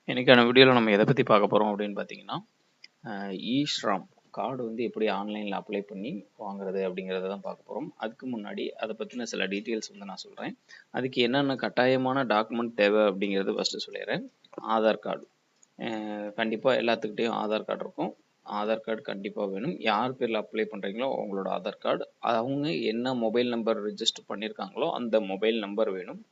இன்னைக்கான வீடியோவில் நம்ம எதை பற்றி பார்க்க போகிறோம் அப்படின்னு பார்த்தீங்கன்னா இ-ஷ்ராம் கார்டு வந்து எப்படி ஆன்லைனில் அப்ளை பண்ணி வாங்குறது அப்படிங்கிறத தான் பார்க்க போகிறோம். அதுக்கு முன்னாடி அதை பற்றின சில டீட்டெயில்ஸ் வந்து நான் சொல்கிறேன். அதுக்கு என்னென்ன கட்டாயமான டாக்குமெண்ட் தேவை அப்படிங்கிறது ஃபஸ்ட்டு சொல்லிடுறேன். ஆதார் கார்டு கண்டிப்பாக எல்லாத்துக்கிட்டையும் ஆதார் கார்டு இருக்கும். ஆதார் கார்டு கண்டிப்பாக வேணும். யார் பேரில் அப்ளை பண்ணுறீங்களோ அவங்களோட ஆதார் கார்டு, அவங்க என்ன மொபைல் நம்பர் ரிஜிஸ்டர் பண்ணியிருக்காங்களோ அந்த மொபைல் நம்பர் வேணும்.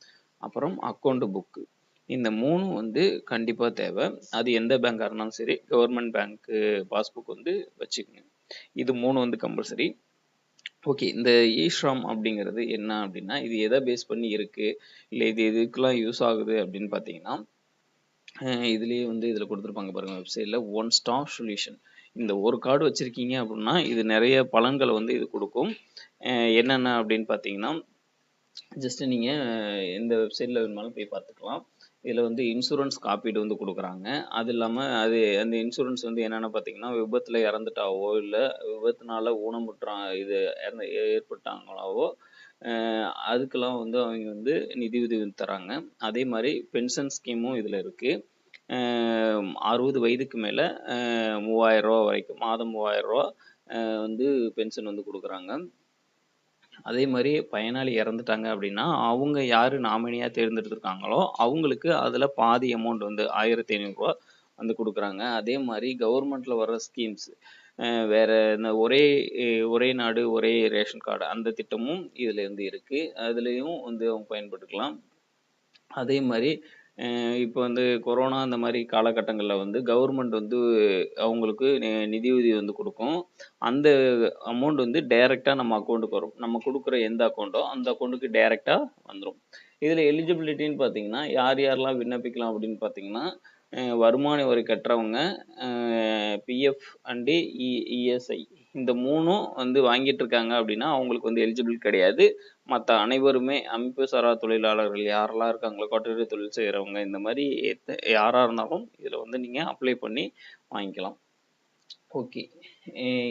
அப்புறம் அக்கௌண்ட் புக்கு, இந்த 3 வந்து கண்டிப்பாக தேவை. அது எந்த பேங்காக இருந்தாலும் சரி, கவர்மெண்ட் பேங்க்கு பாஸ்புக் வந்து வச்சுக்கோங்க. இது 3 வந்து கம்பல்சரி. ஓகே, இந்த இ-ஷ்ராம் அப்படிங்கிறது என்ன அப்படின்னா, இது எதை பேஸ் பண்ணி இருக்குது, இல்லை இது எதுக்கெல்லாம் யூஸ் ஆகுது அப்படின்னு பார்த்தீங்கன்னா, இதுலேயே வந்து இதில் கொடுத்துருப்பாங்க பாருங்கள் வெப்சைட்டில், ஒன் ஸ்டாப் சொல்யூஷன். இந்த ஒரு கார்டு வச்சுருக்கீங்க அப்படின்னா இது நிறைய பலன்களை வந்து இது கொடுக்கும். என்னென்ன அப்படின்னு பார்த்தீங்கன்னா, ஜஸ்ட்டு நீங்கள் எந்த வெப்சைட்டில் வேணுமாலும் போய் பார்த்துக்கலாம். இதில் வந்து இன்சூரன்ஸ் காப்பீடு வந்து கொடுக்குறாங்க. அது இல்லாமல் அந்த இன்சூரன்ஸ் வந்து என்னென்னு பார்த்தீங்கன்னா, விபத்தில் இறந்துட்டாவோ இல்லை விபத்துனால ஏற்பட்டாங்களாவோ அதுக்கெல்லாம் வந்து அவங்க வந்து நிதி உதவி தராங்க. அதே மாதிரி பென்ஷன் ஸ்கீமும் இதில் இருக்குது. 60 வயதுக்கு மேலே 3000 ரூபா வரைக்கும், மாதம் 3000 ரூபா வந்து பென்ஷன் வந்து கொடுக்குறாங்க. அதே மாதிரி பயனாளி இறந்துட்டாங்க அப்படின்னா அவங்க யார் நாமினியாக தேர்ந்தெடுத்திருக்காங்களோ அவங்களுக்கு அதில் பாதி அமௌண்ட் வந்து 1500 ரூபா வந்து கொடுக்குறாங்க. அதே மாதிரி கவர்மெண்ட்டில் வர்ற ஸ்கீம்ஸ், வேறு இந்த ஒரே நாடு ஒரே ரேஷன் கார்டு அந்த திட்டமும் இதில் வந்து இருக்குது. அதுலேயும் வந்து அவங்க பயன்படுத்திக்கலாம். அதே மாதிரி இப்போ வந்து கொரோனா அந்த மாதிரி காலகட்டங்களில் வந்து கவர்மெண்ட் வந்து அவங்களுக்கு நிதியுதவி வந்து கொடுக்கும். அந்த அமௌண்ட் வந்து டைரெக்டாக நம்ம அக்கௌண்ட்டுக்கு வரும். நம்ம கொடுக்குற எந்த அக்கௌண்ட்டோ அந்த அக்கௌண்ட்டுக்கு டைரெக்டாக வந்துடும். இதில் எலிஜிபிலிட்டின்னு பார்த்தீங்கன்னா யாரெல்லாம் விண்ணப்பிக்கலாம் அப்படின்னு பார்த்தீங்கன்னா, வருமான வரி கட்டுறவங்க, பிஎஃப் அண்டு இஎஸ்ஐ இந்த 3ம் வந்து வாங்கிட்டு இருக்காங்க அப்படின்னா அவங்களுக்கு வந்து எலிஜிபிள் கிடையாது. மற்ற அனைவருமே அமைப்பு சாரா தொழிலாளர்கள் யாரெல்லாம் இருக்காங்களோ, கட்டுரை தொழில் செய்கிறவங்க, இந்த மாதிரி யாராக இருந்தாலும் இதில் வந்து நீங்கள் அப்ளை பண்ணி வாங்கிக்கலாம். ஓகே,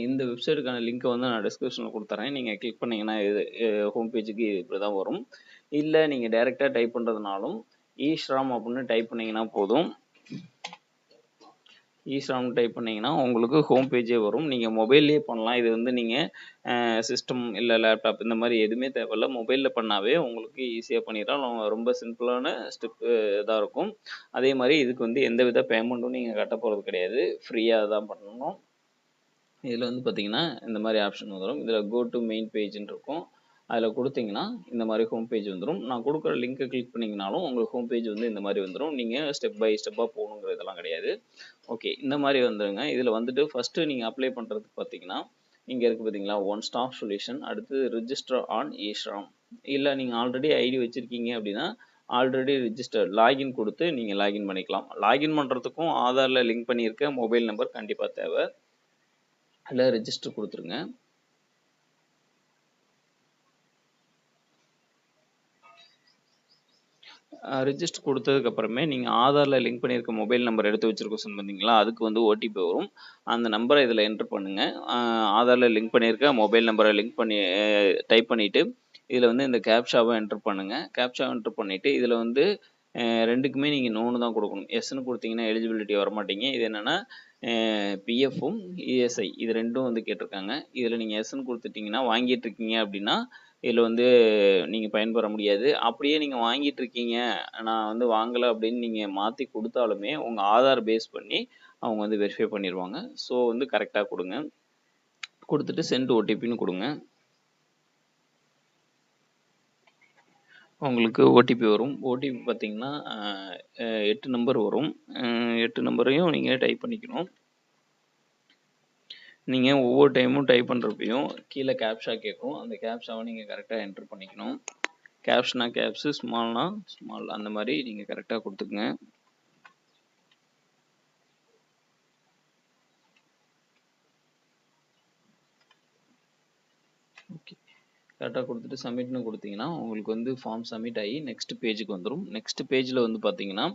இந்த வெப்சைட்டுக்கான லிங்க்கை வந்து நான் டிஸ்கிரிப்ஷனில் கொடுத்துறேன். நீங்கள் கிளிக் பண்ணிங்கன்னா இது ஹோம் பேஜுக்கு இப்படி தான் வரும். இல்லை நீங்கள் டைரெக்டாக டைப் பண்ணுறதுனாலும் இ-ஷ்ராம் அப்படின்னு டைப் பண்ணிங்கன்னா போதும். இ-ஷ்ராம் டைப் பண்ணிங்கன்னா உங்களுக்கு ஹோம் பேஜே வரும். நீங்கள் மொபைல்லேயே பண்ணலாம். இது வந்து நீங்கள் சிஸ்டம் இல்லை லேப்டாப் இந்த மாதிரி எதுவுமே தேவையில்ல, மொபைலில் பண்ணாவே உங்களுக்கு ஈஸியாக பண்ணிடலாம். ரொம்ப சிம்பிளான ஸ்டெப்பு இதாக இருக்கும். அதே மாதிரி இதுக்கு வந்து எந்த வித பேமெண்ட்டும் நீங்கள் கட்ட போகிறது கிடையாது, ஃப்ரீயாக தான் பண்ணணும். இதில் வந்து பார்த்தீங்கன்னா இந்த மாதிரி ஆப்ஷன் வந்துடும். இதில் கோ டு மெயின் பேஜ்ன்னு இருக்கும். அதில் கொடுத்தீங்கன்னா இந்த மாதிரி ஹோம் பேஜ் வந்துடும். நான் கொடுக்குற லிங்க்கை கிளிக் பண்ணிங்கனாலும் உங்களுக்கு ஹோம் பேஜ் வந்து இந்த மாதிரி வந்துடும். நீங்கள் ஸ்டெப் பை ஸ்டெப்பாக போகணுங்கிறதெல்லாம் கிடையாது. ஓகே, இந்த மாதிரி வந்துடுங்க. இதில் வந்துட்டு ஃபஸ்ட்டு நீங்கள் அப்ளை பண்ணுறதுக்கு பார்த்தீங்கன்னா இங்கே இருக்குது பார்த்தீங்களா, ஒன் ஸ்டாப் சொல்யூஷன். அடுத்து ரிஜிஸ்டர் ஆன் இ-ஷ்ராம். இல்லை நீங்கள் ஆல்ரெடி ஐடி வச்சுருக்கீங்க அப்படின்னா ஆல்ரெடி ரிஜிஸ்டர் லாகின் கொடுத்து நீங்கள் லாகின் பண்ணிக்கலாம். லாகின் பண்ணுறதுக்கும் ஆதாரில் லிங்க் பண்ணியிருக்க மொபைல் நம்பர் கண்டிப்பாக தேவை. அதில் ரிஜிஸ்டர் கொடுத்துருங்க. ரிஜிஸ்டர் கொடுத்ததுக்கப்புறமே நீங்கள் ஆதாரில் லிங்க் பண்ணியிருக்க மொபைல் நம்பர் எடுத்து வச்சுருக்க சொன்னீங்களா, அதுக்கு வந்து ஓடிபி வரும். அந்த நம்பரை இதில் என்ட்ரு பண்ணுங்கள். ஆதாரில் லிங்க் பண்ணியிருக்க மொபைல் நம்பரை டைப் பண்ணிவிட்டு இதில் வந்து இந்த கேப்ஷாவை என்ட்ரு பண்ணுங்கள். கேப்ஷாவை என்ட்ரு பண்ணிவிட்டு இதில் வந்து ரெண்டுக்குமே நீங்கள் நோன்னு தான் கொடுக்கணும். எஸ்ன்னு கொடுத்தீங்கன்னா எலிஜிபிலிட்டி வரமாட்டீங்க. இது என்னென்னா பிஎஃப்பும் இஎஸ்ஐ இது ரெண்டும் வந்து கேட்டிருக்காங்க. இதில் நீங்கள் எஸ்ன்னு கொடுத்துட்டிங்கன்னா வாங்கிட்டு இருக்கீங்க அப்படின்னா இதில் வந்து நீங்கள் பயன்பெற முடியாது. அப்படியே நீங்கள் வாங்கிட்டு இருக்கீங்க, நான் வந்து வாங்கலை அப்படின்னு நீங்கள் மாற்றி கொடுத்தாலுமே உங்கள் ஆதார் பேஸ் பண்ணி அவங்க வந்து வெரிஃபை பண்ணிடுவாங்க. ஸோ வந்து கரெக்டாக கொடுங்க. கொடுத்துட்டு சென்ட் ஓடிபின்னு கொடுங்க. உங்களுக்கு ஓடிபி வரும். ஓடிபி பார்த்தீங்கன்னா 8 நம்பர் வரும். 8 நம்பரையும் நீங்கள் டைப் பண்ணிக்கணும். நீங்கள் ஒவ்வொரு டைமும் டைப் பண்ணுறப்பையும் கீழே கேப்ஷா கேட்கும். அந்த கேப்ஷாவை நீங்கள் கரெக்டாக என்ட்ரு பண்ணிக்கணும். கேப்ஸ்னா கேப்ஸு, ஸ்மால்னா ஸ்மால், அந்த மாதிரி நீங்கள் கரெக்டாக கொடுத்துக்குங்க. ஓகே, கரெக்டாக கொடுத்துட்டு சப்மிட்னு கொடுத்தீங்கன்னா உங்களுக்கு வந்து ஃபார்ம் சப்மிட் ஆகி நெக்ஸ்ட் பேஜுக்கு வந்துடும். நெக்ஸ்ட் பேஜில் வந்து பார்த்தீங்கன்னா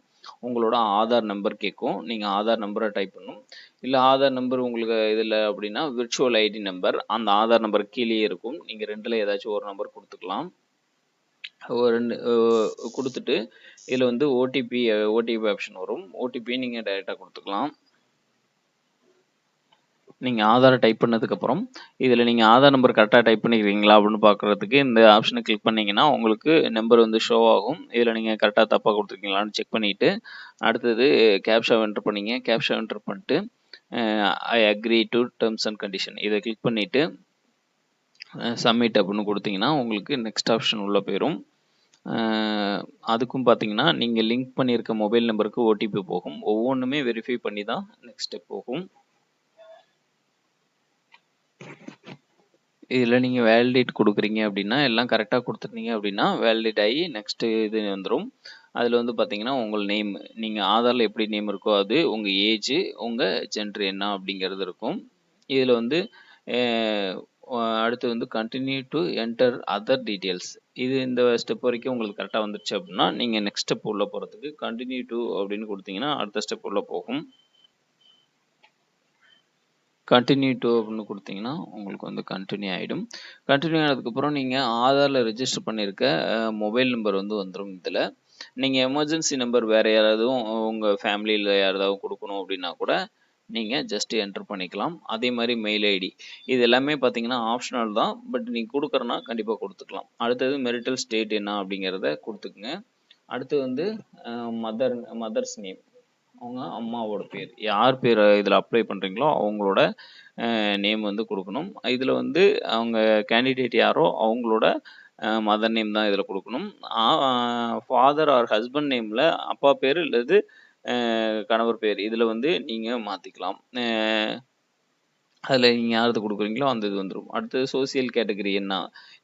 உங்களோட ஆதார் நம்பர் கேட்கும். நீங்கள் ஆதார் நம்பரை டைப் பண்ணணும். இல்லை ஆதார் நம்பர் உங்களுக்கு இதில் அப்படின்னா விர்ச்சுவல் ஐடி நம்பர் அந்த ஆதார் நம்பர் கீழே இருக்கும். நீங்கள் ரெண்டில் ஏதாச்சும் ஒரு நம்பர் கொடுத்துக்கலாம். ஒரு 2 குடுத்துட்டு, இதில வந்து ஓடிபி ஆப்ஷன் வரும். ஓடிபி நீங்க டைரக்ட்டா குடுத்துக்கலாம். நீங்க ஆதார டைப் பண்ணதுக்கப்புறம், இதில நீங்க ஆதார் நம்பர் கரெக்ட்டா டைப் பண்ணியிருக்கீங்களா அப்படின்னு பார்க்குறதுக்கு இந்த ஆப்ஷன கிளிக் பண்ணீங்கன்னா, உங்களுக்கு நம்பர் வந்து ஷோ ஆகும். இதில நீங்க கரெக்ட்டா தப்பா குடுத்துருக்கீங்களான்னு செக் பண்ணிட்டு, அடுத்தது கேப்ஷாவ என்டர் பண்ணீங்க. கேப்ஷா என்டர் பண்ணிட்டு, uh I agree to terms and condition இத கிளிக் பண்ணிட்டு, சப்மிட் அப்படின்னு குடுத்தீங்கன்னா, உங்களுக்கு நெக்ஸ்ட் ஆப்ஷன் உள்ள போயிரும். அதுக்கும் பார்த்தீங்கன்னா, நீங்க லிங்க் பண்ணியிருக்க மொபைல் நம்பருக்கு ஓடிபி போகும். ஒவ்வொன்னுமே வெரிஃபை பண்ணி தான் நெக்ஸ்ட் ஸ்டெப் போகும். இதில நீங்க வேலிடேட் குடுக்குறீங்க அப்படின்னா, எல்லாம் கரெக்ட்டா குடுத்துருந்தீங்க அப்படின்னா, வேலிடேட் ஆகி நெக்ஸ்ட் இது வந்துரும். அதில வந்து பார்த்தீங்கன்னா, உங்கள் நேம் நீங்க ஆதார்ல எப்படி நேம் இருக்கோ அது, உங்க ஏஜ், உங்க ஜெண்டர் என்ன அப்படிங்கிறது இருக்கும். இதில வந்து அ அடுத்து வந்து continue to enter other details. இந்த ஸ்டெப் வரைக்கும் உங்களுக்கு கரெக்ட்டா வந்துருச்சு அப்படின்னா, நீங்க நெக்ஸ்ட் ஸ்டெப் உள்ள போறதுக்கு கன்டின்யூ டூ அப்படின்னு குடுத்தீங்கன்னா, அடுத்த ஸ்டெப் உள்ள போகும். கன்டின்யூ டூ அப்படின்னு குடுத்தீங்கன்னா, உங்களுக்கு வந்து கன்டின்யூ ஆயிடும். கன்டின்யூ ஆனதுக்கப்புறம் நீங்க ஆதார்ல ரெஜிஸ்டர் பண்ணியிருக்க மொபைல் நம்பர் வந்து வந்துரும் இதுல. நீங்க எமர்ஜென்சி நம்பர் வேற யாராவதும் உங்க ஃபேமிலில யாராவது குடுக்கணும் அப்படின்னா கூட, நீங்க ஜஸ்ட் என்டர் பண்ணிக்கலாம். அதே மாரி மெயில் ஐடி. இது எல்லாமே பார்த்தீங்கன்னா ஆப்ஷனல் தான். பட் நீங்க குடுக்கறனா கண்டிப்பா குடுத்துக்கலாம். அடுத்தது மெரிட்டல் ஸ்டேட் என்ன அப்படிங்கிறத குடுத்துக்கங்க. அடுத்து வந்து அ மதர்ஸ் நேம். அவங்க அம்மாவோட பேர். யார் பேர இதில அப்ளை பண்றீங்களோ, அவங்களோட நேம் வந்து குடுக்கணும். இதில வந்து அவங்க கேண்டிடேட் யாரோ அவங்களோட மதர் நேம் தான் இதில குடுக்கணும். ஆ ஃபாதர் ஆர் ஹஸ்பண்ட் நேம்ல அப்பா பேரு அல்லது கணவர் பேர் இதில வந்து நீங்க மாத்திக்கலாம். அதில நீங்க யாருக்கு குடுக்குறீங்களோ அந்த இது வந்துரும். அடுத்தது சோசியல் கேட்டகரி என்ன?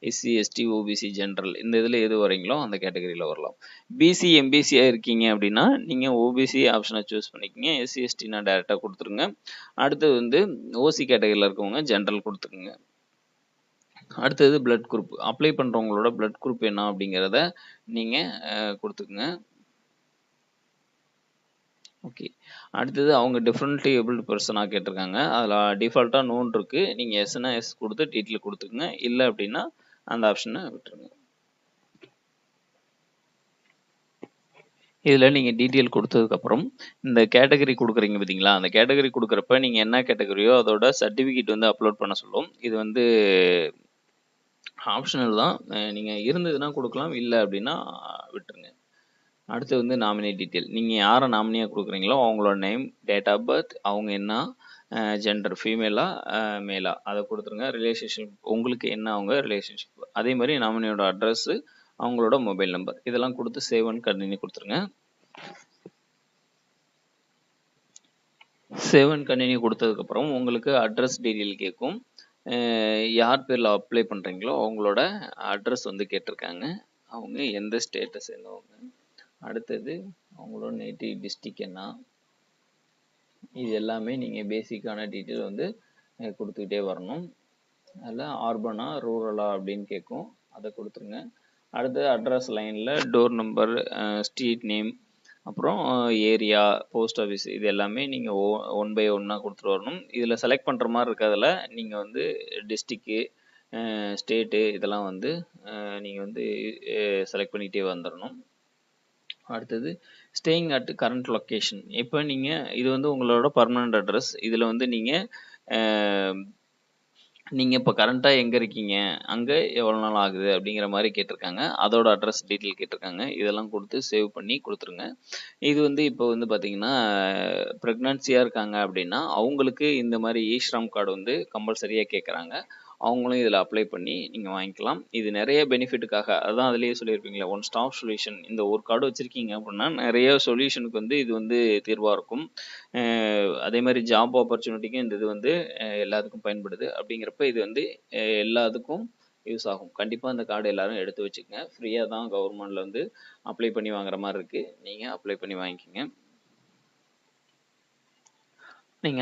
எஸ்சி, எஸ்டி, ஓபிசி, ஜெனரல் இந்த இதில எது வரீங்களோ அந்த கேட்டகரியில வரலாம். பிசி, எம்பிசியா இருக்கீங்க அப்படின்னா, நீங்க ஓபிசி ஆப்ஷன சூஸ் பண்ணிக்கங்க. எஸ்சி, எஸ்டினா டைரக்ட்டா குடுத்துருங்க. அடுத்தது வந்து ஓசி கேட்டகரியில இருக்கவங்க ஜெனரல் குடுத்துக்கங்க. அடுத்தது பிளட் குரூப். அப்ளை பண்றவங்களோட பிளட் குரூப் என்ன அப்படிங்கிறத நீங்க குடுத்துக்கங்க. ஓகே. அடுத்தது அவங்க டிஃபரண்ட்லி ஏபிள்டு பெர்சனா கேட்டிருக்காங்க. அதில டிஃபால்ட்டா நோன்னு இருக்கு. நீங்க எஸ்ன்னா எஸ் குடுத்து டீட்டெயில் குடுத்துக்கங்க. இல்ல அப்படின்னா அந்த ஆப்ஷன விட்டுருங்க. இதில நீங்க டீட்டெயில் குடுத்ததுக்கப்புறம், இந்த கேட்டகரி குடுக்குறீங்க பார்த்தீங்களா? அந்த கேட்டகரி குடுக்குறப்ப நீங்க என்ன கேட்டகரியோ அதோட சர்டிஃபிகேட் வந்து அப்லோட் பண்ண சொல்லும். இது வந்து ஆப்ஷனல் தான். நீங்க இருந்ததுன்னா குடுக்கலாம். இல்ல அப்படின்னா விட்டுருங்க. அடுத்து வந்து நாமினி டீட்டெயில். நீங்க யார நாமினியா குடுக்குறீங்களோ, அவங்களோட நேம், டேட் ஆஃப் பர்த், அவங்க என்ன ஜெண்டர் ஃபீமேலா, மேலா அத குடுத்துருங்க. ரிலேஷன்ஷிப் உங்களுக்கு என்ன அவங்க ரிலேஷன்ஷிப். அதே மாரி நாமினியோட அட்ரஸ், அவங்களோட மொபைல் நம்பர் இதெல்லாம் குடுத்து சேவ் அண்ட் கன்டின்யூ குடுத்துருங்க. சேவ் அண்ட் கன்டின்யூ குடுத்ததுக்கப்புறம் உங்களுக்கு அட்ரஸ் டீட்டெயில் கேட்கும். யார் பேர்ல அப்ளை பண்றீங்களோ, அவங்களோட அட்ரஸ் வந்து கேட்டிருக்காங்க. அவங்க எந்த ஸ்டேட்ட சேர்ந்தவங்க. அடுத்தது அவங்களோட நேட்டிவ் டிஸ்ட்ரிக்ட் என்ன. இது எல்லாமே நீங்க பேசிக்கான டீட்டெயில் வந்து குடுத்துக்கிட்டே வரணும். அதில அர்பனா, ரூரலா அப்படின்னு கேட்கும். அத குடுத்துருங்க. அடுத்து அட்ரஸ் லைன்ல டோர் நம்பர், ஸ்ட்ரீட் நேம், அப்புறம் ஏரியா, போஸ்ட் ஆஃபீஸ் இது எல்லாமே நீங்க ஒன் பை ஒன்னா குடுத்துட்டு வரணும். இதில செலக்ட் பண்ற மாரி இருக்கிறதுல நீங்க வந்து டிஸ்ட்ரிக்ட், ஸ்டேட்டு இதெல்லாம் வந்து நீங்க வந்து செலக்ட் பண்ணிட்டே வந்துரணும். அடுத்தது ஸ்டேயிங் அட் கரண்ட் லொகேஷன். இப்ப நீங்க இது வந்து உங்களோட பெர்மனன்ட் அட்ரஸ். இதில வந்து நீங்க அ நீங்க இப்ப கரண்ட்டா எங்க இருக்கீங்க? அங்க எவ்வளோ நாள் ஆகுது? அப்படிங்கிற மாரி கேட்டிருக்காங்க. அதோட அட்ரஸ் டீட்டெயில் கேட்டிருக்காங்க. இதெல்லாம் குடுத்து சேவ் பண்ணி குடுத்துருங்க. இது வந்து இப்போ வந்து பார்த்தீங்கன்னா, பிரெக்னன்சியா இருக்காங்க அப்படின்னா, அவங்களுக்கு இந்த மாரி ஈ-ஷ்ராம் கார்டு வந்து கம்பல்சரியா கேட்கறாங்க. அவங்களும் இதில அப்ளை பண்ணி நீங்க வாங்கிக்கலாம். இது நெறைய பெனிஃபிட்டுக்காக அதான் அதிலேயே சொல்லியிருப்பீங்களே, ஒன் ஸ்டாப் சொல்யூஷன். இந்த ஒரு கார்டு வச்சிருக்கீங்க அப்படின்னா, நெறைய சொல்யூஷனுக்கு வந்து இது வந்து தீர்வா இருக்கும். அ அதே மாரி ஜாப் ஆப்பர்ச்சுனிட்டிக்கும் இந்த இது வந்து எல்லாத்துக்கும் பயன்படுது. அப்படிங்கிறப்ப இது வந்து எல்லாத்துக்கும் யூஸ் ஆகும். கண்டிப்பா அந்த கார்டு எல்லாரும் எடுத்து வச்சுக்கங்க. ஃப்ரீயா தான் கவர்மெண்ட்ல வந்து அப்ளை பண்ணி வாங்குற மாரி இருக்கு. நீங்க அப்ளை பண்ணி வாங்கிக்கங்க. நீங்க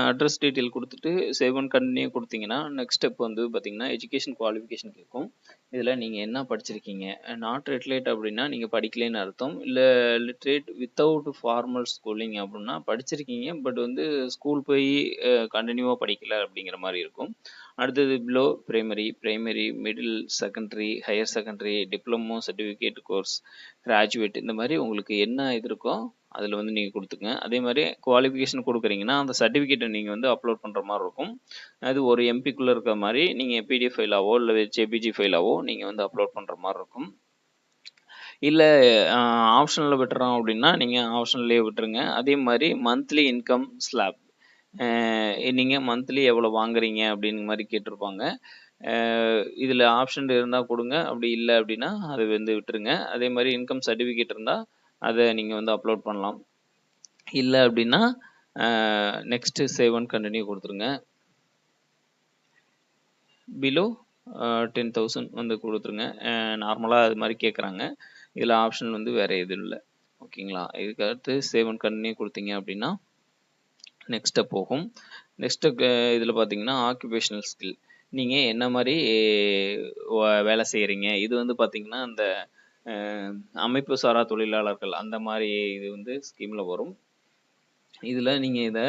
அட்ரஸ் டீட்டெயில் குடுத்துட்டு, சேவ் அண்ட் கன்டின்யூ குடுத்தீங்கன்னா, நெக்ஸ்ட் ஸ்டெப் வந்து பார்த்தீங்கன்னா, எஜுகேஷன் குவாலிஃபிகேஷன் கேட்கும். இதுல நீங்க என்ன படிச்சிருக்கீங்க? நாட் லிட்ரேட் அப்படின்னா, நீங்க படிக்கலைன்னு அர்த்தம். இல்ல லிட்ரேட் வித்தவுட் ஃபார்மல் ஸ்கூலிங் அப்படின்னா, படிச்சிருக்கீங்க. பட் வந்து ஸ்கூல் போய் கன்டினியூவா படிக்கல அப்படிங்கிற மாரி இருக்கும். அடுத்தது below primary, middle, secondary, higher secondary, diploma, certificate course, graduate இந்த மாரி உங்களுக்கு என்ன இது இருக்கோ, அதில வந்து நீங்க குடுத்துக்கங்க. அதே மாரி குவாலிஃபிகேஷன் குடுக்குறீங்கன்னா, அந்த சர்டிஃபிகேட்ட நீங்க வந்து அப்லோட் பண்ற மாரி இருக்கும். அது ஒரு எம்பிக்குள்ள இருக்கிற மாரி நீங்க பிடிஎஃப் ஃபைலாவோ, இல்ல ஜேபிஜி ஃபைலாவோ நீங்க வந்து அப்லோட் பண்ற மாரி இருக்கும். இல்ல அ ஆப்ஷனல்ல விட்டுறோம் அப்டின்னா, நீங்க ஆப்ஷன்லயே விட்டுருங்க. அதே மாரி மந்த்லி இன்கம் ஸ்லாப். நீங்க மந்த்லி எவ்வளோ வாங்குறீங்க அப்டிங்கிற மாரி கேட்டிருப்பாங்க. இதில ஆப்ஷன் இருந்தா குடுங்க. அப்படி இல்ல அப்டின்னா, அத வந்து விட்டுருங்க. அதே மாரி இன்கம் சர்டிஃபிகேட் இருந்தா, அத நீங்க வந்து அப்லோட் பண்ணலாம். இல்ல அப்டின்னா, நெக்ஸ்ட் சேவ் அண்ட் கன்டின்யூ குடுத்துருங்க. பிலோ 10,000 வந்து குடுத்துருங்க. நார்மலா அது மாரி கேட்குறாங்க. இதில ஆப்ஷன் வந்து வேற எதுவும் இல்ல. ஓகேங்களா? இதுக்கு அடுத்து சேவ் அண்ட் கன்டின்யூ குடுத்தீங்க அப்டின்னா, நெக்ஸ்ட் ஸ்டெப் போகும். நெக்ஸ்ட் இதில பார்த்தீங்கன்னா, ஆக்குபேஷனல் ஸ்கில். நீங்க என்ன மாரி வேலை செய்றீங்க? இது வந்து பார்த்தீங்கன்னா, அந்த அ அமைப்பு சாரா தொழிலாளர்கள் அந்த மாரி இது வந்து ஸ்கீம்ல வரும். இதில நீங்க இத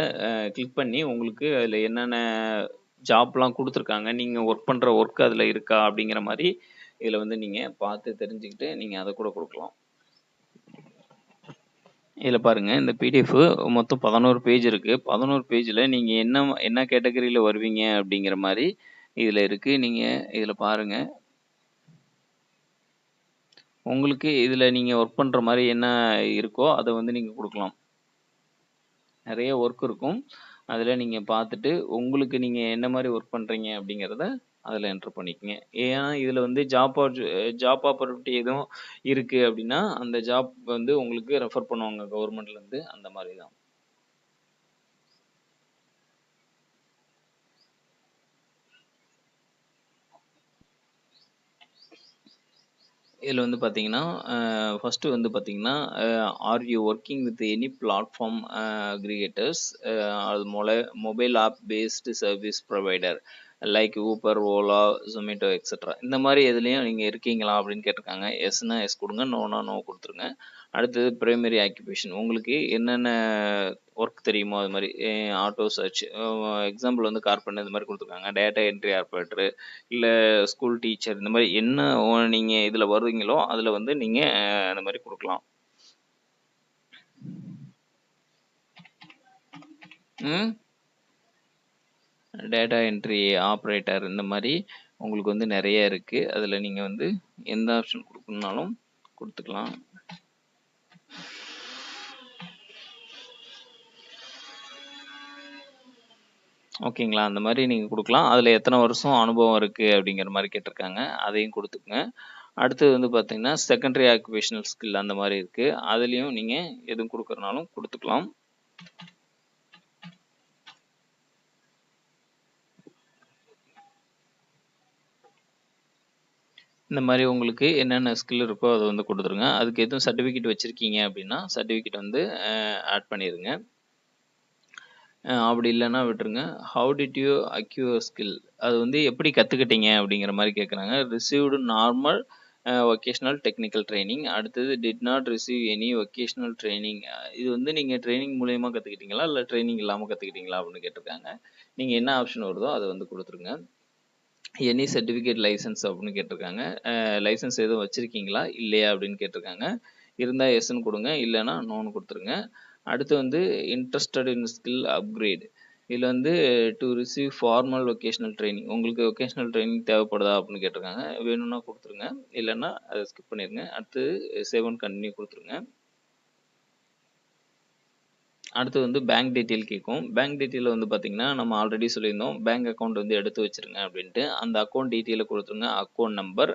கிளிக் பண்ணி உங்களுக்கு அதில என்னென்ன ஜாப்லாம் குடுத்துருக்காங்க. நீங்க ஒர்க் பண்ற ஒர்க் அதில இருக்கா? அப்படிங்கிற மாரி இதில வந்து நீங்க பார்த்து தெரிஞ்சுக்கிட்டு, நீங்க அத கூட குடுக்கலாம். இதில பாருங்க, இந்த பிடிஎஃப் மொத்தம் 11 பேஜ் இருக்கு. 11 பேஜ்ல நீங்க என்ன கேட்டகரியில வருவீங்க அப்படிங்கிற மாரி இதில இருக்கு. நீங்க இதில பாருங்க. உங்களுக்கு இதில நீங்க ஒர்க் பண்ற மாரி என்ன இருக்கோ, அத வந்து நீங்க குடுக்கலாம். நெறைய ஒர்க் இருக்கும். அதில நீங்க பார்த்துட்டு, உங்களுக்கு நீங்க என்ன மாரி ஒர்க் பண்றீங்க அப்படிங்கிறத அதில என்டர் பண்ணிக்கங்க. ஏன்னா, இதில வந்து ஜாப் ஆப்பர்ச்சுனிட்டி எதுவும் இருக்கு அப்படின்னா, அந்த ஜாப் வந்து உங்களுக்கு ரெஃபர் பண்ணுவாங்க கவர்மெண்ட்லேருந்து அந்த மாரி தான். இதில வந்து பார்த்தீங்கன்னா, ஃபர்ஸ்ட்டு வந்து பார்த்தீங்கன்னா, are you working with any platform aggregators அது mobile app based service provider like Uber, Ola, Zomato etcetera. இந்த மாரி எதுலயும் நீங்க இருக்கீங்களா? அப்படின்னு கேட்டிருக்காங்க. எஸ்ன்னா எஸ் குடுங்க. நோனா நோ குடுத்துருங்க. அடுத்தது பிரைமரி ஆக்குபேஷன். உங்களுக்கு என்னென்ன ஒர்க் தெரியுமோ அது மாரி ஆட்டோ சர்ச் எக்ஸாம்பிள் வந்து கார்பெண்டர் இந்த மாரி குடுத்துருக்காங்க. டேட்டா என்ட்ரி ஆப்பரேட்டர் இல்ல ஸ்கூல் டீச்சர் இந்த மாரி என்ன நீங்க இதுல வர்றீங்களோ, அதுல வந்து நீங்க அந்த மாரி குடுக்கலாம். ம். டேட்டா என்ட்ரி ஆப்பரேட்டர் இந்த மாரி உங்களுக்கு வந்து நெறைய இருக்கு. அதுல நீங்க வந்து எந்த ஆப்ஷன் குடுக்கணும்னாலும் குடுத்துக்கலாம். ஓகேங்களா? அந்த மாரி நீங்க குடுக்கலாம். அதுல எத்தன வருஷம் அனுபவம் இருக்கு அப்படிங்கிற மாரி கேட்டிருக்காங்க. அதையும் குடுத்துக்கங்க. அடுத்தது வந்து பார்த்தீங்கன்னா, செகண்டரி ஆக்குபேஷனல் ஸ்கில் அந்த மாரி இருக்கு. அதுலயும் நீங்க எதுவும் குடுக்கறனாலும் குடுத்துக்கலாம். இந்த மாரி உங்களுக்கு என்னென்ன ஸ்கில் இருக்கோ அத வந்து குடுத்துருங்க. அதுக்கு எதுவும் சர்டிஃபிகேட் வச்சிருக்கீங்க அப்படின்னா, சர்டிஃபிகேட் வந்து ஆட் பண்ணிருங்க. அப்படி இல்லன்னா விட்டுருங்க. How did you acquire skill? அது வந்து எப்படி கத்துக்கிட்டீங்க? அப்படிங்கிற மாரி கேட்குறாங்க. Received normal vocational technical training. அடுத்தது did not receive any vocational training. இது வந்து நீங்க ட்ரெய்னிங் மூலியமா கத்துக்கிட்டீங்களா? இல்ல ட்ரெய்னிங் இல்லாம கத்துக்கிட்டீங்களா? அப்படின்னு கேட்டிருக்காங்க. நீங்க என்ன ஆப்ஷன் வருதோ அத வந்து குடுத்துருங்க. எனி சர்டிஃபிகேட் லைசென்ஸ் அப்படின்னு கேட்டிருக்காங்க. லைசென்ஸ் எதுவும் வச்சிருக்கீங்களா? இல்லையா? அப்படின்னு கேட்டிருக்காங்க. இருந்தா எஸ்ன்னு குடுங்க. இல்லன்னா நோன்னு குடுத்துருங்க. அடுத்து வந்து இன்ட்ரஸ்டட் இன் ஸ்கில் அப்கிரேட். இதுல வந்து to receive formal vocational training. உங்களுக்கு வொகேஷனல் ட்ரெய்னிங் தேவைப்படுதா? அப்படின்னு கேட்டிருக்காங்க. வேணும்னா குடுத்துருங்க. இல்லன்னா அத ஸ்கிப் பண்ணிருங்க. அடுத்து சேவ் அண்ட் கன்டின்யூ குடுத்துருங்க. அடுத்து வந்து பேங்க் டீட்டெயில் கேட்கும். பேங்க் டீட்டெயில்ல வந்து பார்த்தீங்கன்னா, நம்ம ஆல்ரெடி சொல்லியிருந்தோம். பேங்க் அக்கவுண்ட் வந்து எடுத்து வச்சுருங்க அப்படின்ட்டு. அந்த அக்கவுண்ட் டீட்டெயில குடுத்துருங்க. Account number,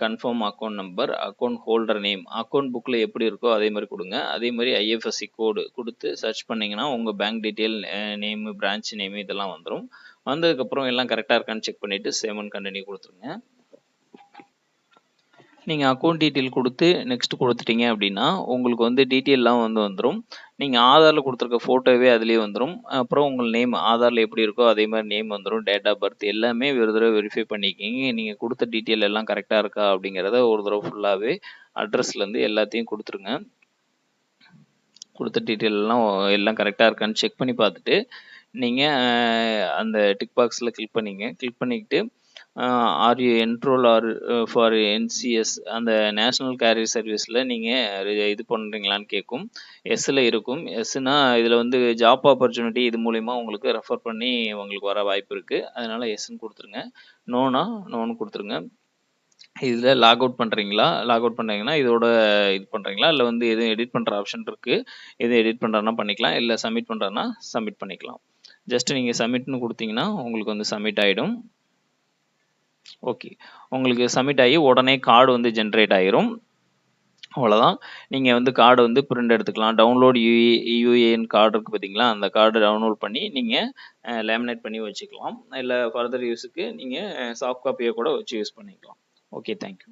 confirm account number, account holder name. Account புக்ல எப்படி இருக்கோ அதே மாரி குடுங்க. அதே மாரி ஐஎஃப்எஸ்சி கோடு குடுத்து சர்ச் பண்ணீங்கன்னா, உங்க bank detail name, branch name இதெல்லாம் வந்துரும். வந்ததுக்கப்புறம் எல்லாம் கரெக்ட்டா இருக்கான்னு செக் பண்ணிட்டு சேவ் அண்ட் கன்டின்யூ குடுத்துருங்க. நீங்கள் அக்கௌண்ட் டீட்டெயில் கொடுத்து நெக்ஸ்ட் கொடுத்துட்டீங்க அப்படின்னா உங்களுக்கு வந்து டீட்டெயிலெலாம் வந்துடும். நீங்கள் ஆதாரில் கொடுத்துருக்க ஃபோட்டோவே அதுலேயே வந்துடும். அப்புறம் உங்கள் நேம் ஆதாரில் எப்படி இருக்கோ அதே மாதிரி நேம் வந்துடும். டேட் ஆஃப் பர்த் எல்லாமே ஒரு தடவை வெரிஃபை பண்ணிக்கிங்க. நீங்கள் கொடுத்த டீட்டெயில் எல்லாம் கரெக்டாக இருக்கா அப்படிங்கிறத ஒரு தடவை ஃபுல்லாகவே அட்ரஸ்லேருந்து எல்லாத்தையும் கொடுத்துருங்க. கொடுத்த டீட்டெயில் எல்லாம் கரெக்டாக இருக்கான்னு செக் பண்ணி பார்த்துட்டு நீங்கள் அந்த டிக் பாக்ஸில் கிளிக் பண்ணிக்கிட்டு are you enrolled for NCS அந்த நேஷ்னல் கேரியர் சர்வீஸில் நீங்கள் இது பண்ணுறீங்களான்னு கேட்கும். எஸ்ஸில் இருக்கும். எஸ்னா இதில் வந்து ஜாப் ஆப்பர்ச்சுனிட்டி இது மூலிமா உங்களுக்கு ரெஃபர் பண்ணி உங்களுக்கு வர வாய்ப்பு இருக்குது. அதனால் எஸ்ன்னு கொடுத்துருங்க. நோன்னு கொடுத்துருங்க. இதில் லாக் அவுட் பண்ணுறீங்கன்னா இதோட இது பண்ணுறீங்களா, இல்லை வந்து எதுவும் எடிட் பண்ணுற ஆப்ஷன் இருக்குது, எதுவும் எடிட் பண்ணுறதுனா பண்ணிக்கலாம், இல்லை சப்மிட் பண்ணுறதுனா சப்மிட் பண்ணிக்கலாம். ஜஸ்ட் நீங்கள் சப்மிட்னு கொடுத்தீங்கன்னா உங்களுக்கு வந்து சப்மிட் ஆகிடும். ஓகே, உங்களுக்கு சப்மிட் ஆகி உடனே கார்டு வந்து ஜென்ரேட் ஆகிரும். அவ்வளோதான். நீங்கள் வந்து கார்டு வந்து பிரிண்ட் எடுத்துக்கலாம். டவுன்லோட் யூஏஎன் கார்டு இருக்குது பார்த்தீங்களா, அந்த கார்டு டவுன்லோட் பண்ணி நீங்கள் லேமினேட் பண்ணி வச்சுக்கலாம். இல்லை ஃபர்தர் யூஸுக்கு நீங்கள் சாஃப்ட் காப்பியை கூட வச்சு யூஸ் பண்ணிக்கலாம். Okay, thank you.